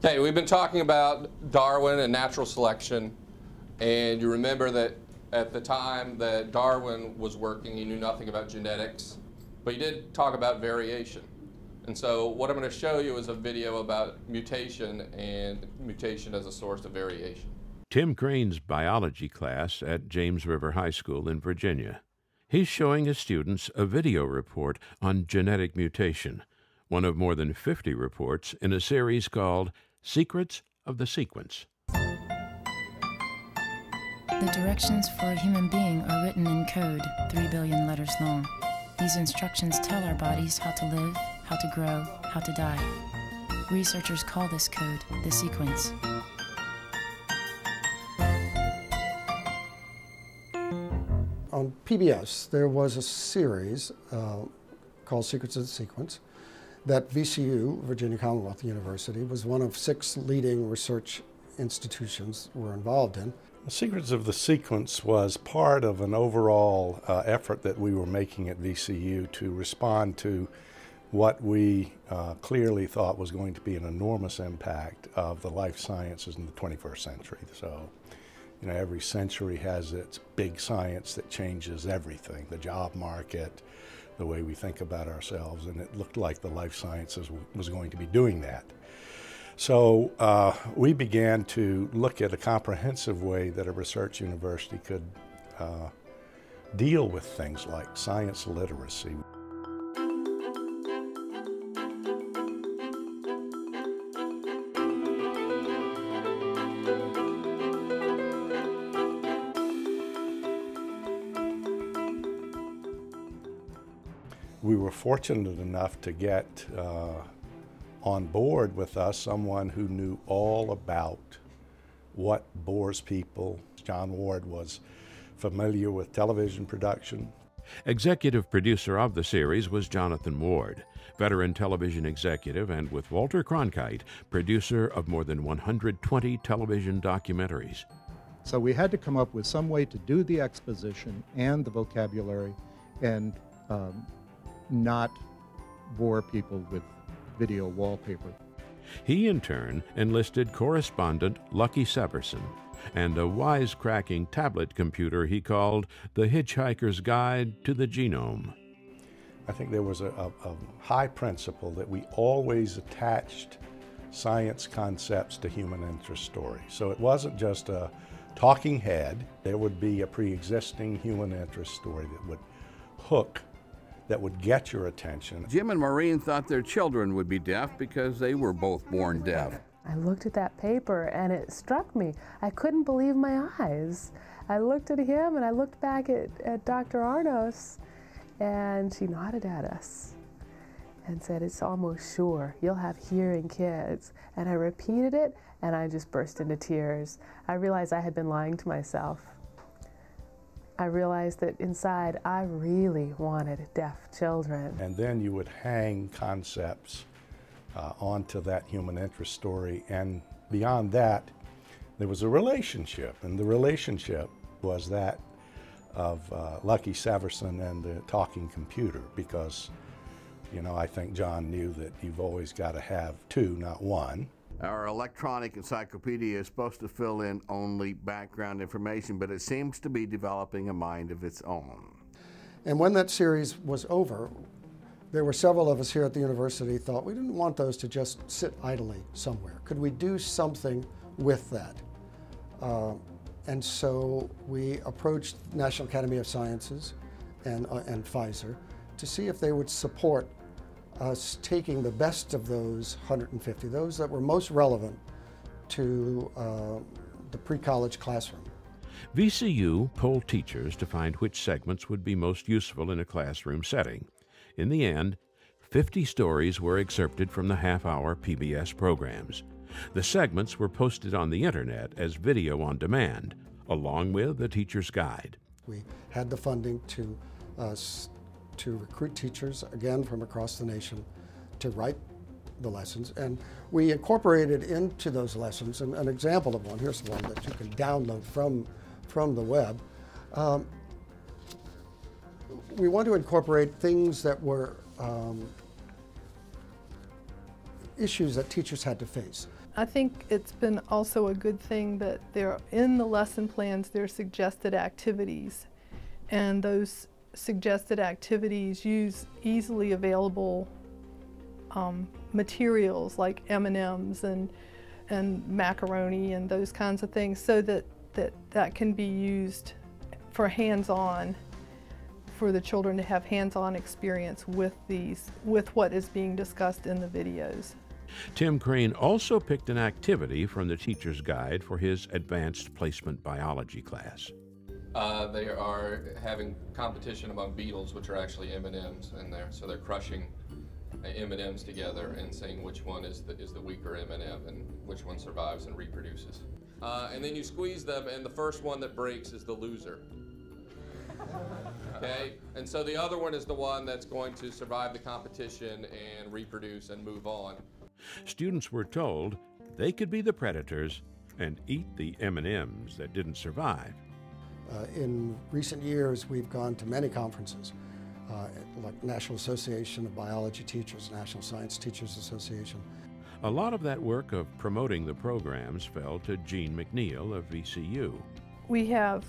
Hey, we've been talking about Darwin and natural selection, and you remember that at the time that Darwin was working, he knew nothing about genetics, but he did talk about variation. And so what I'm going to show you is a video about mutation and mutation as a source of variation. Tim Crane's biology class at James River High School in Virginia. He's showing his students a video report on genetic mutation, one of more than 50 reports in a series called Secrets of the Sequence. The directions for a human being are written in code, 3 billion letters long. These instructions tell our bodies how to live, how to grow, how to die. Researchers call this code the sequence. On PBS, there was a series called Secrets of the Sequence that VCU, Virginia Commonwealth University, was one of 6 leading research institutions were involved in. The Secrets of the Sequence was part of an overall effort that we were making at VCU to respond to what we clearly thought was going to be an enormous impact of the life sciences in the 21st century. So, you know, every century has its big science that changes everything, the job market, the way we think about ourselves, and it looked like the life sciences was going to be doing that. So we began to look at a comprehensive way that a research university could deal with things like science literacy. We were fortunate enough to get on board with us someone who knew all about what bores people. John Ward was familiar with television production. Executive producer of the series was Jonathan Ward, veteran television executive, and with Walter Cronkite, producer of more than 120 television documentaries. So we had to come up with some way to do the exposition and the vocabulary and not bore people with video wallpaper. He, in turn, enlisted correspondent Lucky Severson and a wisecracking tablet computer he called The Hitchhiker's Guide to the Genome. I think there was a high principle that we always attached science concepts to human interest stories. So it wasn't just a talking head. There would be a pre-existing human interest story that would hook, that would get your attention. Jim and Maureen thought their children would be deaf because they were both born deaf. I looked at that paper and it struck me. I couldn't believe my eyes. I looked at him and I looked back at Dr. Arnos, and she nodded at us and said, "It's almost sure you'll have hearing kids." And I repeated it and I just burst into tears. I realized I had been lying to myself. I realized that inside I really wanted deaf children. And then you would hang concepts onto that human interest story, and beyond that there was a relationship, and the relationship was that of Lucky Severson and the talking computer, because, you know, I think John knew that you've always got to have 2, not 1. Our electronic encyclopedia is supposed to fill in only background information, but it seems to be developing a mind of its own. And when that series was over, there were several of us here at the university thought we didn't want those to just sit idly somewhere. Could we do something with that? And so we approached National Academy of Sciences and Pfizer to see if they would support us taking the best of those 150, those that were most relevant to the pre-college classroom. VCU polled teachers to find which segments would be most useful in a classroom setting. In the end, 50 stories were excerpted from the half-hour PBS programs. The segments were posted on the internet as video on demand, along with a teacher's guide. We had the funding to recruit teachers, again from across the nation, to write the lessons, and we incorporated into those lessons an example of one. Here's one that you can download from the web. We want to incorporate things that were issues that teachers had to face. I think it's been also a good thing that there, in the lesson plans, there are suggested activities, and those suggested activities use easily available materials like M&Ms and macaroni and those kinds of things, so that can be used for hands-on, for the children to have hands-on experience with what is being discussed in the videos. Tim Crane also picked an activity from the teacher's guide for his advanced placement biology class. They are having competition among beetles, which are actually M&Ms in there. So they're crushing M&Ms together and saying which one is the weaker M&M and which one survives and reproduces. And then you squeeze them, and the first one that breaks is the loser. Okay? And so the other one is the one that's going to survive the competition and reproduce and move on. Students were told they could be the predators and eat the M&Ms that didn't survive. In recent years, we've gone to many conferences, like National Association of Biology Teachers, National Science Teachers Association. A lot of that work of promoting the programs fell to Jean McNeil of VCU. We have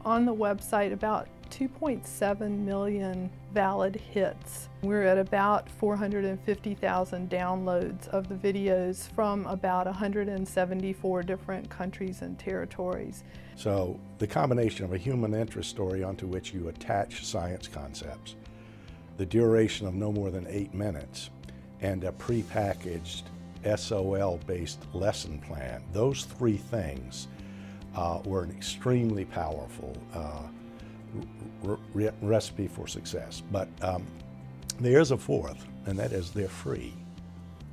on the website about 2.7 million valid hits. We're at about 450,000 downloads of the videos from about 174 different countries and territories. So the combination of a human interest story onto which you attach science concepts, the duration of no more than 8 minutes, and a prepackaged SOL-based lesson plan, those three things were an extremely powerful recipe for success. But there's a fourth, and that is they're free.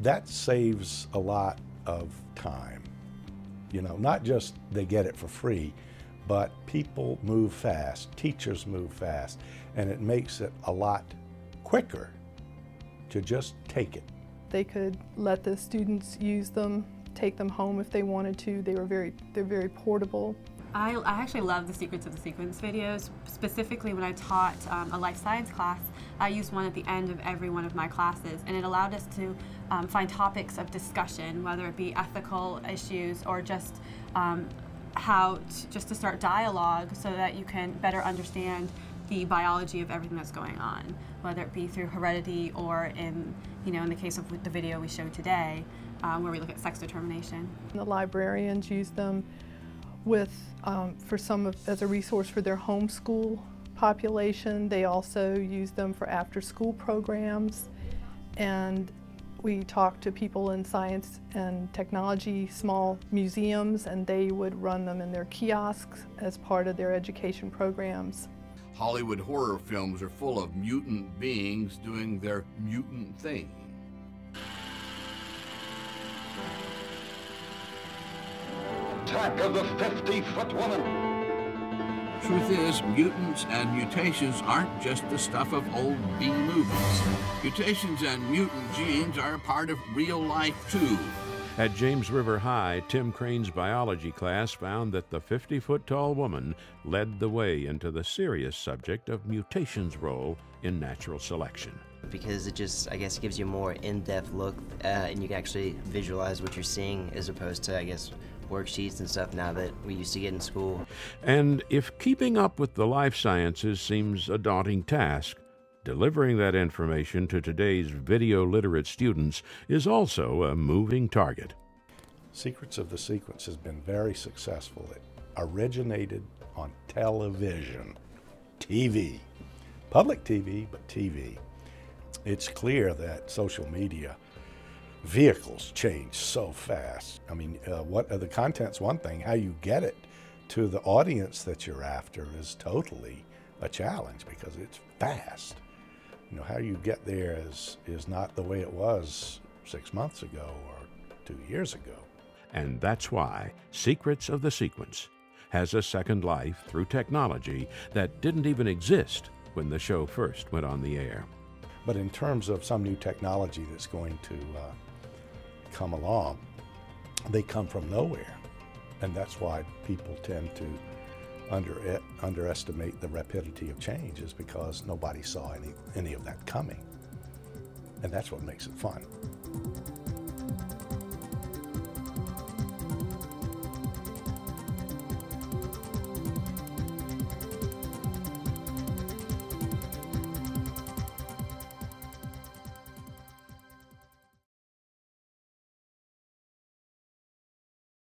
That saves a lot of time. You know, not just they get it for free, but people move fast, teachers move fast, and it makes it a lot quicker to just take it. They could let the students use them, take them home if they wanted to. They're very portable. I actually love the Secrets of the Sequence videos. Specifically when I taught a life science class, I used one at the end of every one of my classes, and it allowed us to find topics of discussion, whether it be ethical issues or just just to start dialogue so that you can better understand the biology of everything that's going on, whether it be through heredity or in the case of the video we showed today, where we look at sex determination. The librarians use them as a resource for their homeschool population. They also use them for after-school programs, and we talked to people in science and technology, small museums, and they would run them in their kiosks as part of their education programs. Hollywood horror films are full of mutant beings doing their mutant thing. Attack of the 50-foot woman. Truth is, mutants and mutations aren't just the stuff of old B movies. Mutations and mutant genes are a part of real life, too. At James River High, Tim Crane's biology class found that the 50-foot-tall woman led the way into the serious subject of mutation's role in natural selection. Because it just, I guess, gives you a more in-depth look and you can actually visualize what you're seeing as opposed to, I guess, worksheets and stuff now that we used to get in school. And if keeping up with the life sciences seems a daunting task, delivering that information to today's video-literate students is also a moving target. Secrets of the Sequence has been very successful. It originated on television, TV, public TV, but TV. It's clear that social media vehicles change so fast. I mean, the content's one thing, how you get it to the audience that you're after is totally a challenge because it's fast. You know, how you get there is not the way it was 6 months ago or 2 years ago. And that's why Secrets of the Sequence has a second life through technology that didn't even exist when the show first went on the air. But in terms of some new technology that's going to come along, they come from nowhere. And that's why people tend to underestimate the rapidity of change, is because nobody saw any of that coming. And that's what makes it fun.